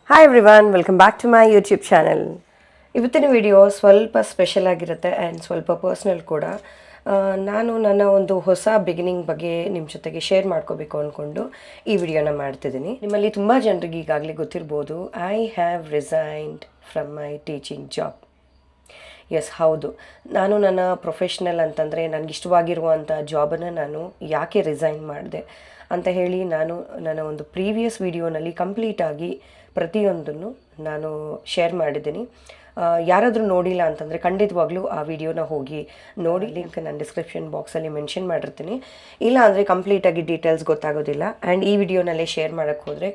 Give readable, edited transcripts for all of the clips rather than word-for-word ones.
Hi everyone, welcome back to my YouTube channel. ಇವತ್ತಿನ video ಸ್ವಲ್ಪ special ಆಗಿರುತ್ತೆ and ಸ್ವಲ್ಪ ಪರ್ಸ್ನಲ್ ಕೂಡ. ನಾನು ನನ್ನ ಒಂದು ಹೊಸ ಬಿಗಿನಿಂಗ್ ಬಗ್ಗೆ ನಿಮ್ಮ ಜೊತೆಗೆ ಶೇರ್ ಮಾಡ್ಕೋಬೇಕು ಅಂದ್ಕೊಂಡು ಈ ವಿಡಿಯೋನ ಮಾಡ್ತಿದ್ದೀನಿ. ನಿಮ್ಮಲ್ಲಿ ತುಂಬ ಜನರಿಗೆ ಈಗಾಗಲೇ ಗೊತ್ತಿರ್ಬೋದು, I have resigned from my teaching job. Yes, ಹೌದು, ನಾನು ನನ್ನ ಪ್ರೊಫೆಷ್ನಲ್ ಅಂತಂದರೆ ನನಗಿಷ್ಟವಾಗಿರುವಂಥ ಜಾಬನ್ನು ನಾನು ಯಾಕೆ ರಿಸೈನ್ ಮಾಡಿದೆ ಅಂತ ಹೇಳಿ ನಾನು ನನ್ನ ಒಂದು ಪ್ರೀವಿಯಸ್ ವಿಡಿಯೋನಲ್ಲಿ ಕಂಪ್ಲೀಟಾಗಿ ಪ್ರತಿಯೊಂದನ್ನು ನಾನು ಶೇರ್ ಮಾಡಿದ್ದೀನಿ. ಯಾರಾದರೂ ನೋಡಿಲ್ಲ ಅಂತಂದರೆ ಖಂಡಿತವಾಗ್ಲೂ ಆ ವಿಡಿಯೋನ ಹೋಗಿ ನೋಡಿ. ಲಿಂಕ್ ನಾನು ಡಿಸ್ಕ್ರಿಪ್ಷನ್ ಬಾಕ್ಸಲ್ಲಿ ಮೆನ್ಷನ್ ಮಾಡಿರ್ತೀನಿ. ಇಲ್ಲ ಅಂದರೆ ಕಂಪ್ಲೀಟಾಗಿ ಡೀಟೇಲ್ಸ್ ಗೊತ್ತಾಗೋದಿಲ್ಲ. ಆ್ಯಂಡ್ ಈ ವಿಡಿಯೋನಲ್ಲೇ ಶೇರ್ ಮಾಡೋಕ್ಕೆ ಹೋದರೆ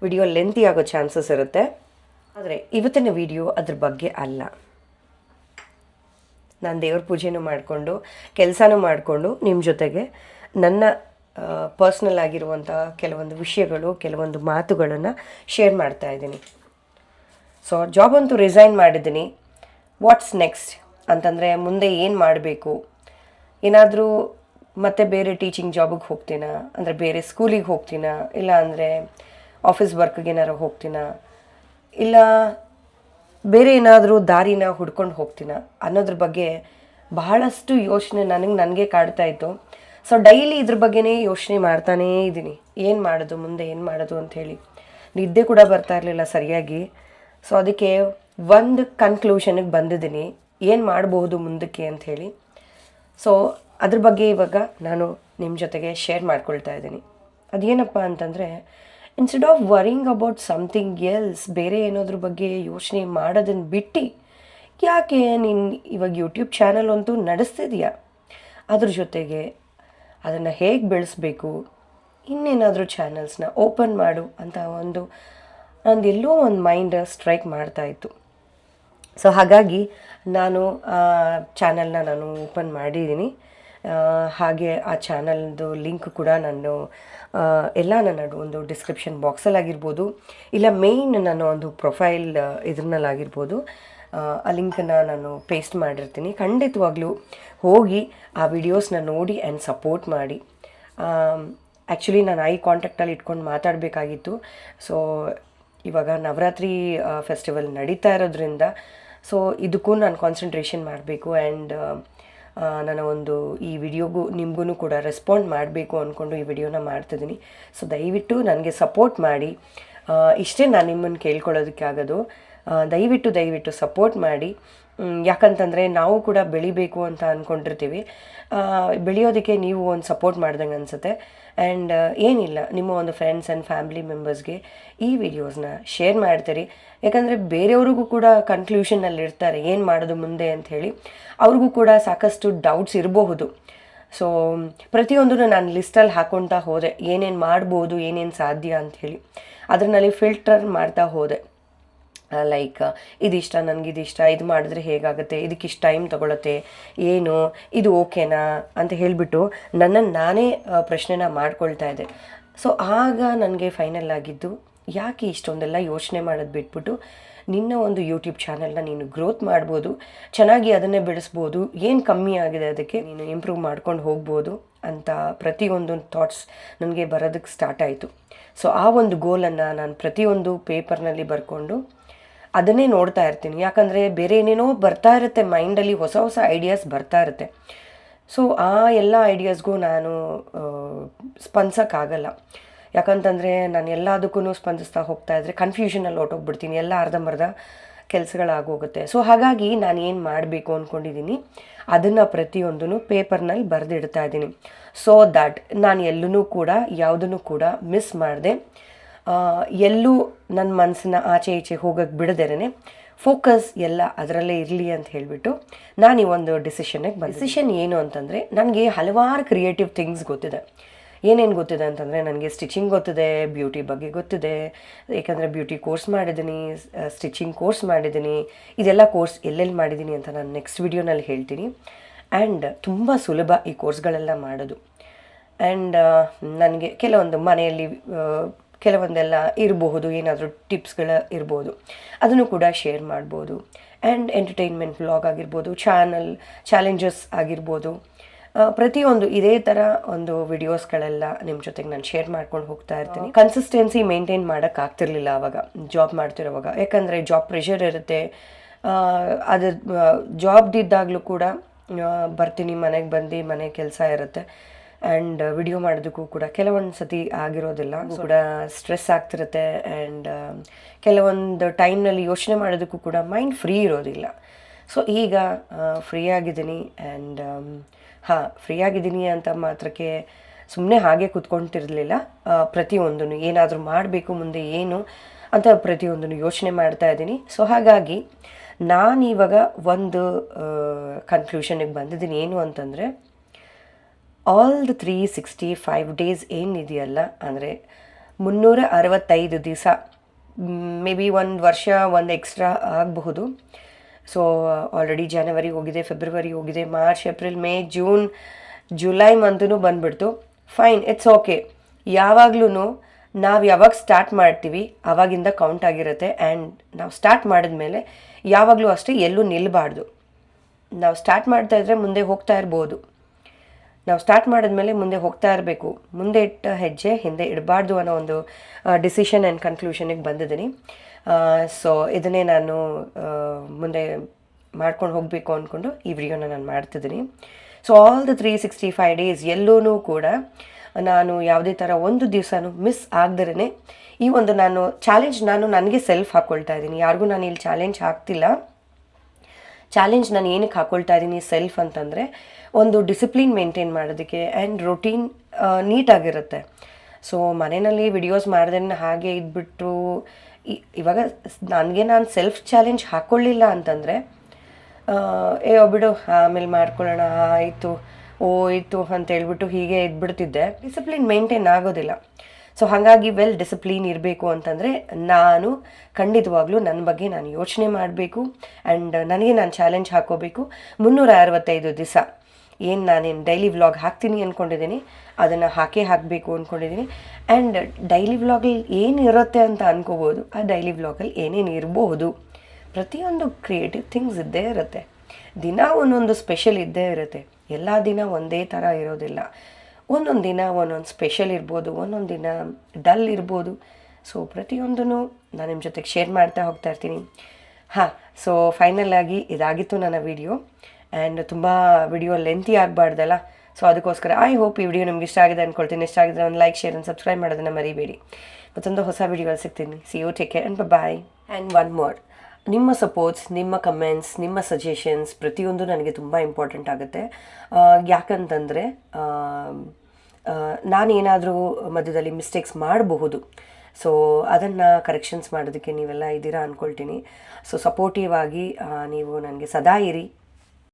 ವಿಡಿಯೋ ಲೆಂತಿ ಆಗೋ ಚಾನ್ಸಸ್ ಇರುತ್ತೆ. ಆದರೆ ಇವತ್ತಿನ ವಿಡಿಯೋ ಅದ್ರ ಬಗ್ಗೆ ಅಲ್ಲ. ನಾನು ದೇವ್ರ ಪೂಜೆನೂ ಮಾಡಿಕೊಂಡು ಕೆಲಸನೂ ಮಾಡಿಕೊಂಡು ನಿಮ್ಮ ಜೊತೆಗೆ ನನ್ನ ಪರ್ಸ್ನಲ್ ಆಗಿರುವಂಥ ಕೆಲವೊಂದು ವಿಷಯಗಳು, ಕೆಲವೊಂದು ಮಾತುಗಳನ್ನು ಶೇರ್ ಮಾಡ್ತಾ ಇದ್ದೀನಿ. ಸೊ ಜಾಬ್ ಅಂತೂ ರಿಸೈನ್ ಮಾಡಿದ್ದೀನಿ. ವಾಟ್ಸ್ ನೆಕ್ಸ್ಟ್ ಅಂತಂದರೆ ಮುಂದೆ ಏನು ಮಾಡಬೇಕು? ಏನಾದರೂ ಮತ್ತೆ ಬೇರೆ ಟೀಚಿಂಗ್ ಜಾಬಿಗೆ ಹೋಗ್ತೀನಾ, ಅಂದರೆ ಬೇರೆ ಸ್ಕೂಲಿಗೆ ಹೋಗ್ತೀನಾ, ಇಲ್ಲ ಅಂದರೆ ಆಫೀಸ್ ವರ್ಕ್ಗೆ ಏನಾರು ಹೋಗ್ತೀನಾ, ಇಲ್ಲ ಬೇರೆ ಏನಾದರೂ ದಾರಿನ ಹುಡ್ಕೊಂಡು ಹೋಗ್ತೀನ ಅನ್ನೋದ್ರ ಬಗ್ಗೆ ಬಹಳಷ್ಟು ಯೋಚನೆ ನನಗೆ ಕಾಡ್ತಾ ಇತ್ತು. ಸೊ ಡೈಲಿ ಇದ್ರ ಬಗ್ಗೆನೇ ಯೋಚನೆ ಮಾಡ್ತಾನೇ ಇದ್ದೀನಿ, ಏನು ಮಾಡೋದು, ಮುಂದೆ ಏನು ಮಾಡೋದು ಅಂಥೇಳಿ. ನಿದ್ದೆ ಕೂಡ ಬರ್ತಾ ಇರಲಿಲ್ಲ ಸರಿಯಾಗಿ. ಸೊ ಅದಕ್ಕೆ ಒಂದು ಕನ್ಕ್ಲೂಷನ್ಗೆ ಬಂದಿದ್ದೀನಿ, ಏನು ಮಾಡಬಹುದು ಮುಂದಕ್ಕೆ ಅಂಥೇಳಿ. ಸೊ ಅದ್ರ ಬಗ್ಗೆ ಇವಾಗ ನಾನು ನಿಮ್ಮ ಜೊತೆಗೆ ಶೇರ್ ಮಾಡ್ಕೊಳ್ತಾ ಇದ್ದೀನಿ. ಅದೇನಪ್ಪ ಅಂತಂದರೆ, instead of worrying about something else, ಬೇರೆ ಏನಾದ್ರ ಬಗ್ಗೆ ಯೋಚನೆ ಮಾಡೋದನ್ನು ಬಿಟ್ಟು ಯಾಕೆ ನೀನು ಇವಾಗ ಯೂಟ್ಯೂಬ್ ಚಾನಲ್ ಅಂತೂ ನಡೆಸ್ತಿದೆಯಾ, ಅದ್ರ ಜೊತೆಗೆ ಅದನ್ನು ಹೇಗೆ ಬೆಳೆಸಬೇಕು, ಇನ್ನೇನಾದರೂ ಚಾನಲ್ಸ್ನ ಓಪನ್ ಮಾಡು ಅಂತ ನಂದೆಲ್ಲೋ ಒಂದು ಮೈಂಡ್ ಸ್ಟ್ರೈಕ್ ಮಾಡ್ತಾಯಿತ್ತು. ಸೊ ಹಾಗಾಗಿ ನಾನು ಚಾನಲ್ನ ನಾನು ಓಪನ್ ಮಾಡಿದ್ದೀನಿ. ಹಾಗೆ ಆ ಚಾನಲ್ದು ಲಿಂಕ್ ಕೂಡ ನಾನು ಎಲ್ಲ ನನ್ನ ಒಂದು ಡಿಸ್ಕ್ರಿಪ್ಷನ್ ಬಾಕ್ಸಲ್ಲಾಗಿರ್ಬೋದು, ಇಲ್ಲ ಮೇಯ್ನ್ ನನ್ನ ಒಂದು ಪ್ರೊಫೈಲ್ ಇದ್ರನ್ನಲ್ಲಾಗಿರ್ಬೋದು, ಆ ಲಿಂಕನ್ನು ನಾನು ಪೇಸ್ಟ್ ಮಾಡಿರ್ತೀನಿ. ಖಂಡಿತವಾಗ್ಲೂ ಹೋಗಿ ಆ ವಿಡಿಯೋಸ್ನ ನೋಡಿ ಆ್ಯಂಡ್ ಸಪೋರ್ಟ್ ಮಾಡಿ. ಆ್ಯಕ್ಚುಲಿ ನಾನು ಐ ಕಾಂಟ್ಯಾಕ್ಟಲ್ಲಿ ಇಟ್ಕೊಂಡು ಮಾತಾಡಬೇಕಾಗಿತ್ತು. ಸೊ ಇವಾಗ ನವರಾತ್ರಿ ಫೆಸ್ಟಿವಲ್ ನಡೀತಾ ಇರೋದ್ರಿಂದ ಸೊ ಇದಕ್ಕೂ ನಾನು ಕಾನ್ಸಂಟ್ರೇಷನ್ ಮಾಡಬೇಕು ಆ್ಯಂಡ್ ನನ್ನ ಒಂದು ಈ ವಿಡಿಯೋಗೂ ನಿಮಗೂ ಕೂಡ ರೆಸ್ಪಾಂಡ್ ಮಾಡಬೇಕು ಅಂದ್ಕೊಂಡು ಈ ವಿಡಿಯೋನ ಮಾಡ್ತಿದ್ದೀನಿ. ಸೊ ದಯವಿಟ್ಟು ನನಗೆ ಸಪೋರ್ಟ್ ಮಾಡಿ. ಇಷ್ಟೇ ನಾನು ನಿಮ್ಮನ್ನು ಕೇಳ್ಕೊಳ್ಳೋದಕ್ಕೆ ಆಗೋದು. ದಯವಿಟ್ಟು ಸಪೋರ್ಟ್ ಮಾಡಿ. ಯಾಕಂತಂದರೆ ನಾವು ಕೂಡ ಬೆಳಿಬೇಕು ಅಂತ ಅಂದ್ಕೊಂಡಿರ್ತೀವಿ. ಬೆಳೆಯೋದಕ್ಕೆ ನೀವು ಒಂದು ಸಪೋರ್ಟ್ ಮಾಡ್ದಂಗೆ ಅನಿಸುತ್ತೆ. ಆ್ಯಂಡ್ ಏನಿಲ್ಲ, ನಿಮ್ಮ ಒಂದು ಫ್ರೆಂಡ್ಸ್ ಆ್ಯಂಡ್ ಫ್ಯಾಮಿಲಿ ಮೆಂಬರ್ಸ್ಗೆ ಈ ವಿಡಿಯೋಸ್ನ ಶೇರ್ ಮಾಡ್ತೀರಿ. ಯಾಕಂದರೆ ಬೇರೆಯವ್ರಿಗೂ ಕೂಡ ಕನ್ಕ್ಲೂಷನಲ್ಲಿ ಇರ್ತಾರೆ, ಏನು ಮಾಡೋದು ಮುಂದೆ ಅಂಥೇಳಿ. ಅವ್ರಿಗೂ ಕೂಡ ಸಾಕಷ್ಟು ಡೌಟ್ಸ್ ಇರಬಹುದು. ಸೊ ಪ್ರತಿಯೊಂದನ್ನು ನಾನು ಲಿಸ್ಟಲ್ಲಿ ಹಾಕ್ಕೊಳ್ತಾ ಹೋದೆ, ಏನೇನು ಮಾಡ್ಬೋದು, ಏನೇನು ಸಾಧ್ಯ ಅಂಥೇಳಿ. ಅದರಲ್ಲಿ ಫಿಲ್ಟರ್ ಮಾಡ್ತಾ ಹೋದೆ. ಲೈಕ್ ಇದಿಷ್ಟ, ನನಗಿದಿಷ್ಟ, ಇದು ಮಾಡಿದ್ರೆ ಹೇಗಾಗುತ್ತೆ, ಇದಕ್ಕಿಷ್ಟು ಟೈಮ್ ತೊಗೊಳತ್ತೆ, ಏನು ಇದು ಓಕೆನಾ ಅಂತ ಹೇಳಿಬಿಟ್ಟು ನನ್ನನ್ನು ನಾನೇ ಪ್ರಶ್ನೆನ ಮಾಡ್ಕೊಳ್ತಾ ಇದ್ದೆ. ಸೊ ಆಗ ನನಗೆ ಫೈನಲ್ ಆಗಿದ್ದು, ಯಾಕೆ ಇಷ್ಟೊಂದೆಲ್ಲ ಯೋಚನೆ ಮಾಡೋದು ಬಿಟ್ಬಿಟ್ಟು ನಿನ್ನ ಒಂದು ಯೂಟ್ಯೂಬ್ ಚಾನಲ್ನ ನೀನು ಗ್ರೋತ್ ಮಾಡ್ಬೋದು, ಚೆನ್ನಾಗಿ ಅದನ್ನೇ ಬೆಳೆಸ್ಬೋದು, ಏನು ಕಮ್ಮಿ ಆಗಿದೆ ಅದಕ್ಕೆ ನೀನು ಇಂಪ್ರೂವ್ ಮಾಡ್ಕೊಂಡು ಹೋಗ್ಬೋದು ಅಂತ ಪ್ರತಿಯೊಂದು ಥಾಟ್ಸ್ ನನಗೆ ಬರೋದಕ್ಕೆ ಸ್ಟಾರ್ಟ್ ಆಯಿತು. ಸೊ ಆ ಒಂದು ಗೋಲನ್ನು ನಾನು ಪ್ರತಿಯೊಂದು ಪೇಪರ್ನಲ್ಲಿ ಬರ್ಕೊಂಡು ಅದನ್ನೇ ನೋಡ್ತಾ ಇರ್ತೀನಿ. ಯಾಕಂದರೆ ಬೇರೆ ಏನೇನೋ ಬರ್ತಾ ಇರುತ್ತೆ ಮೈಂಡಲ್ಲಿ, ಹೊಸ ಹೊಸ ಐಡಿಯಾಸ್ ಬರ್ತಾ ಇರುತ್ತೆ. ಸೊ ಆ ಎಲ್ಲ ಐಡಿಯಾಸ್ಗೂ ನಾನು ಸ್ಪಂದಿಸೋಕ್ಕಾಗಲ್ಲ. ಯಾಕಂತಂದರೆ ನಾನು ಎಲ್ಲದಕ್ಕೂ ಸ್ಪಂದಿಸ್ತಾ ಹೋಗ್ತಾ ಇದ್ದರೆ ಕನ್ಫ್ಯೂಷನಲ್ಲಿ ಹೊರ್ಟೋಗ್ಬಿಡ್ತೀನಿ, ಎಲ್ಲ ಅರ್ಧಂಬರ್ಧ ಕೆಲಸಗಳಾಗೋಗುತ್ತೆ. ಸೊ ಹಾಗಾಗಿ ನಾನು ಏನು ಮಾಡಬೇಕು ಅಂದ್ಕೊಂಡಿದ್ದೀನಿ ಅದನ್ನು ಪ್ರತಿಯೊಂದೂ ಪೇಪರ್ನಲ್ಲಿ ಬರೆದಿಡ್ತಾ ಇದ್ದೀನಿ. ಸೊ ದ್ಯಾಟ್ ನಾನು ಎಲ್ಲೂ ಕೂಡ ಯಾವುದನ್ನು ಕೂಡ ಮಿಸ್ ಮಾಡಿದೆ, ಎಲ್ಲೂ ನನ್ನ ಮನಸ್ಸನ್ನ ಆಚೆ ಈಚೆ ಹೋಗೋಕ್ಕೆ ಬಿಡದೇನೆ ಫೋಕಸ್ ಎಲ್ಲ ಅದರಲ್ಲೇ ಇರಲಿ ಅಂತ ಹೇಳಿಬಿಟ್ಟು ನಾನು ಈ ಒಂದು ಡಿಸಿಷನ್ಗೆ ಡಿಸಿಷನ್ ಏನು ಅಂತಂದರೆ, ನನಗೆ ಹಲವಾರು ಕ್ರಿಯೇಟಿವ್ ಥಿಂಗ್ಸ್ ಗೊತ್ತಿದೆ. ಏನೇನು ಗೊತ್ತಿದೆ ಅಂತಂದರೆ, ನನಗೆ ಸ್ಟಿಚಿಂಗ್ ಗೊತ್ತಿದೆ, ಬ್ಯೂಟಿ ಬಗ್ಗೆ ಗೊತ್ತಿದೆ. ಏಕೆಂದರೆ ಬ್ಯೂಟಿ ಕೋರ್ಸ್ ಮಾಡಿದ್ದೀನಿ, ಸ್ಟಿಚಿಂಗ್ ಕೋರ್ಸ್ ಮಾಡಿದ್ದೀನಿ. ಇದೆಲ್ಲ ಕೋರ್ಸ್ ಎಲ್ಲೆಲ್ಲಿ ಮಾಡಿದ್ದೀನಿ ಅಂತ ನಾನು ನೆಕ್ಸ್ಟ್ ವಿಡಿಯೋನಲ್ಲಿ ಹೇಳ್ತೀನಿ. ಆ್ಯಂಡ್ ತುಂಬ ಸುಲಭ ಈ ಕೋರ್ಸ್ಗಳೆಲ್ಲ ಮಾಡೋದು. ಆ್ಯಂಡ್ ನನಗೆ ಕೆಲವೊಂದು ಮನೆಯಲ್ಲಿ ಕೆಲವೊಂದೆಲ್ಲ ಇರಬಹುದು, ಏನಾದರೂ ಟಿಪ್ಸ್ಗಳು ಇರ್ಬೋದು, ಅದನ್ನು ಕೂಡ ಶೇರ್ ಮಾಡ್ಬೋದು. ಆ್ಯಂಡ್ ಎಂಟರ್ಟೈನ್ಮೆಂಟ್ ವ್ಲಾಗ್ ಆಗಿರ್ಬೋದು, ಚಾಲೆಂಜಸ್ ಆಗಿರ್ಬೋದು, ಪ್ರತಿಯೊಂದು ಇದೇ ಥರ ಒಂದು ವಿಡಿಯೋಸ್ಗಳೆಲ್ಲ ನಿಮ್ಮ ಜೊತೆಗೆ ನಾನು ಶೇರ್ ಮಾಡ್ಕೊಂಡು ಹೋಗ್ತಾ ಇರ್ತೀನಿ. ಕನ್ಸಿಸ್ಟೆನ್ಸಿ ಮೇಂಟೈನ್ ಮಾಡೋಕ್ಕಾಗ್ತಿರ್ಲಿಲ್ಲ ಆವಾಗ ಜಾಬ್ ಮಾಡ್ತಿರೋವಾಗ, ಯಾಕಂದರೆ ಜಾಬ್ ಪ್ರೆಷರ್ ಇರುತ್ತೆ. ಅದು ಜಾಬ್ದಿದ್ದಾಗಲೂ ಕೂಡ ಬರ್ತೀನಿ, ಮನೆಗೆ ಬಂದು ಮನೆ ಕೆಲಸ ಇರುತ್ತೆ ಆ್ಯಂಡ್ ವಿಡಿಯೋ ಮಾಡೋದಕ್ಕೂ ಕೂಡ ಕೆಲವೊಂದು ಸತಿ ಆಗಿರೋದಿಲ್ಲ, ಕೂಡ ಸ್ಟ್ರೆಸ್ ಆಗ್ತಿರುತ್ತೆ ಆ್ಯಂಡ್ ಕೆಲವೊಂದು ಟೈಮ್ನಲ್ಲಿ ಯೋಚನೆ ಮಾಡೋದಕ್ಕೂ ಕೂಡ ಮೈಂಡ್ ಫ್ರೀ ಇರೋದಿಲ್ಲ. ಸೊ ಈಗ ಫ್ರೀ ಆಗಿದ್ದೀನಿ ಆ್ಯಂಡ್ ಫ್ರೀ ಆಗಿದ್ದೀನಿ ಅಂತ ಮಾತ್ರಕ್ಕೆ ಸುಮ್ಮನೆ ಹಾಗೆ ಕೂತ್ಕೊಳ್ತಿರ್ಲಿಲ್ಲ. ಪ್ರತಿಯೊಂದನ್ನು ಏನಾದರೂ ಮಾಡಬೇಕು ಮುಂದೆ ಏನು ಅಂತ ಪ್ರತಿಯೊಂದನ್ನು ಯೋಚನೆ ಮಾಡ್ತಾ ಇದ್ದೀನಿ. ಸೊ ಹಾಗಾಗಿ ನಾನಿವಾಗ ಒಂದು ಕನ್ಕ್ಲೂಷನಿಗೆ ಬಂದಿದ್ದೀನಿ, ಏನು ಅಂತಂದರೆ ಆಲ್ ದ 365 ಡೇಸ್ ಏನಿದೆಯಲ್ಲ, ಅಂದರೆ 365 ದಿವಸ, ಮೇ ಬಿ ಒಂದು ವರ್ಷ ಒಂದು ಎಕ್ಸ್ಟ್ರಾ ಆಗಬಹುದು. ಸೊ ಆಲ್ರೆಡಿ ಜನವರಿ ಹೋಗಿದೆ, ಫೆಬ್ರವರಿ ಹೋಗಿದೆ, ಮಾರ್ಚ್, ಏಪ್ರಿಲ್, ಮೇ, ಜೂನ್, ಜುಲೈ ಮಂತೂ ಬಂದುಬಿಡ್ತು. Fine, it's okay. ಯಾವಾಗ್ಲೂ ನಾವು ಯಾವಾಗ ಸ್ಟಾರ್ಟ್ ಮಾಡ್ತೀವಿ ಆವಾಗಿಂದ ಕೌಂಟ್ ಆಗಿರುತ್ತೆ. ಆ್ಯಂಡ್ ನಾವು ಸ್ಟಾರ್ಟ್ ಮಾಡಿದ್ಮೇಲೆ ಯಾವಾಗಲೂ ಅಷ್ಟೇ ಎಲ್ಲೂ ನಿಲ್ಲಬಾರ್ದು. ನಾವು ಸ್ಟಾರ್ಟ್ ಮಾಡ್ತಾಯಿದ್ರೆ ಮುಂದೆ ಹೋಗ್ತಾ ಇರ್ಬೋದು, ನಾವು ಸ್ಟಾರ್ಟ್ ಮಾಡಿದ್ಮೇಲೆ ಮುಂದೆ ಹೋಗ್ತಾ ಇರಬೇಕು. ಮುಂದೆ ಇಟ್ಟ ಹೆಜ್ಜೆ ಹಿಂದೆ ಇಡಬಾರ್ದು ಅನ್ನೋ ಒಂದು ಡಿಸಿಷನ್ ಆ್ಯಂಡ್ ಕನ್ಕ್ಲೂಷನಿಗೆ ಬಂದಿದ್ದೀನಿ. ಸೊ ಇದನ್ನೇ ನಾನು ಮುಂದೆ ಮಾಡ್ಕೊಂಡು ಹೋಗಬೇಕು ಅಂದ್ಕೊಂಡು ಈ ವಿಡಿಯೋನ ನಾನು ಮಾಡ್ತಿದ್ದೀನಿ. ಸೊ ಆಲ್ ದ 365 ಡೇಸ್ ಎಲ್ಲೂ ಕೂಡ ನಾನು ಯಾವುದೇ ಥರ ಒಂದು ದಿವಸನೂ ಮಿಸ್ ಆಗದೇ ಈ ಒಂದು ನಾನು ಚಾಲೆಂಜ್ ನನಗೆ ಸೆಲ್ಫ್ ಹಾಕ್ಕೊಳ್ತಾ ಇದ್ದೀನಿ. ಯಾರಿಗೂ ನಾನು ಇಲ್ಲಿ ಚಾಲೆಂಜ್ ಹಾಕ್ತಿಲ್ಲ. ಚಾಲೆಂಜ್ ನಾನು ಏನಕ್ಕೆ ಹಾಕ್ಕೊಳ್ತಾ ಇದ್ದೀನಿ ಸೆಲ್ಫ್ ಅಂತಂದರೆ, ಒಂದು ಡಿಸಿಪ್ಲಿನ್ ಮೇಂಟೈನ್ ಮಾಡೋದಕ್ಕೆ ಆ್ಯಂಡ್ ರೊಟೀನ್ ನೀಟಾಗಿರುತ್ತೆ. ಸೊ ಮನೆಯಲ್ಲಿ ವಿಡಿಯೋಸ್ ಮಾಡಿದ್ರೆ ಹಾಗೆ ಇದ್ಬಿಟ್ಟು ಇವಾಗ ನಾನು ಸೆಲ್ಫ್ ಚಾಲೆಂಜ್ ಹಾಕ್ಕೊಳ್ಳಿಲ್ಲ ಅಂತಂದರೆ ಬಿಡು ಆಮೇಲೆ ಮಾಡ್ಕೊಳ್ಳೋಣ, ಆಯಿತು ಹೋಯ್ತು ಅಂತ ಹೇಳ್ಬಿಟ್ಟು ಹೀಗೆ ಇದ್ಬಿಡ್ತಿದ್ದೆ. ಡಿಸಿಪ್ಲಿನ್ ಮೇಂಟೈನ್ ಆಗೋದಿಲ್ಲ. ಸೊ ಹಾಗಾಗಿ ವೆಲ್ ಡಿಸಿಪ್ಲಿನ್ ಇರಬೇಕು ಅಂತಂದರೆ ನಾನು ಖಂಡಿತವಾಗ್ಲೂ ನನ್ನ ಬಗ್ಗೆ ನಾನು ಯೋಚನೆ ಮಾಡಬೇಕು ಆ್ಯಂಡ್ ನನಗೆ ನಾನು ಚಾಲೆಂಜ್ ಹಾಕ್ಕೋಬೇಕು. 365 ದಿವಸ ಏನು ನಾನೇನು ಡೈಲಿ ವ್ಲಾಗ್ ಹಾಕ್ತೀನಿ ಅಂದ್ಕೊಂಡಿದ್ದೀನಿ ಅದನ್ನು ಹಾಕಬೇಕು ಅಂದ್ಕೊಂಡಿದ್ದೀನಿ. ಆ್ಯಂಡ್ ಡೈಲಿ ವ್ಲಾಗಲ್ಲಿ ಏನಿರುತ್ತೆ ಅಂತ ಅನ್ಕೋಬೋದು, ಆ ಡೈಲಿ ವ್ಲಾಗಲ್ಲಿ ಏನೇನು ಇರಬಹುದು, ಪ್ರತಿಯೊಂದು ಕ್ರಿಯೇಟಿವ್ ಥಿಂಗ್ಸ್ ಇದ್ದೇ ಇರುತ್ತೆ. ದಿನ ಒಂದೊಂದು ಸ್ಪೆಷಲ್ ಇದ್ದೇ ಇರುತ್ತೆ. ಎಲ್ಲ ದಿನ ಒಂದೇ ಥರ ಇರೋದಿಲ್ಲ. ಒಂದೊಂದು ದಿನ ಒಂದೊಂದು ಸ್ಪೆಷಲ್ ಇರ್ಬೋದು, ಒಂದೊಂದು ದಿನ ಡಲ್ ಇರ್ಬೋದು. ಸೊ ಪ್ರತಿಯೊಂದೂ ನಾನು ನಿಮ್ಮ ಜೊತೆಗೆ ಶೇರ್ ಮಾಡ್ತಾ ಹೋಗ್ತಾ ಇರ್ತೀನಿ. ಸೊ ಫೈನಲ್ ಆಗಿ ಇದಾಗಿತ್ತು ನನ್ನ ವಿಡಿಯೋ. ಆ್ಯಂಡ್ ತುಂಬ ವಿಡಿಯೋ ಲೆಂತಿ ಆಗಬಾರ್ದಲ್ಲ, ಸೊ ಅದಕ್ಕೋಸ್ಕರ ಐ ಹೋಪ್ ಈ ವಿಡಿಯೋ ನಿಮ್ಗೆ ಇಷ್ಟ ಆಗಿದೆ ಅಂದ್ಕೊಳ್ತೀನಿ. ಇಷ್ಟ ಆಗಿದ್ರೆ ಒಂದು ಲೈಕ್, ಶೇರ್ ಆ್ಯಂಡ್ ಸಬ್ಸ್ಕ್ರೈಬ್ ಮಾಡೋದನ್ನು ಮರಿಬೇಡಿ. ಮತ್ತೊಂದು ಹೊಸ ವಿಡಿಯೋಗಳು ಸಿಗ್ತೀನಿ. See you, take care and bye. And one more, ನಿಮ್ಮ ಸಪೋರ್ಟ್ಸ್, ನಿಮ್ಮ ಕಮೆಂಟ್ಸ್, ನಿಮ್ಮ ಸಜೆಷನ್ಸ್ ಪ್ರತಿಯೊಂದು ನನಗೆ ತುಂಬ ಇಂಪಾರ್ಟೆಂಟ್ ಆಗುತ್ತೆ. ಯಾಕಂತಂದರೆ ನಾನೇನಾದರೂ ಮಧ್ಯದಲ್ಲಿ ಮಿಸ್ಟೇಕ್ಸ್ ಮಾಡಬಹುದು. ಸೊ ಅದನ್ನು ಕರೆಕ್ಷನ್ಸ್ ಮಾಡೋದಕ್ಕೆ ನೀವೆಲ್ಲ ಇದ್ದೀರಾ ಅಂದ್ಕೊಳ್ತೀನಿ. ಸೊ ಸಪೋರ್ಟಿವ್ ಆಗಿ ನೀವು ನನಗೆ ಸದಾ ಇರಿ.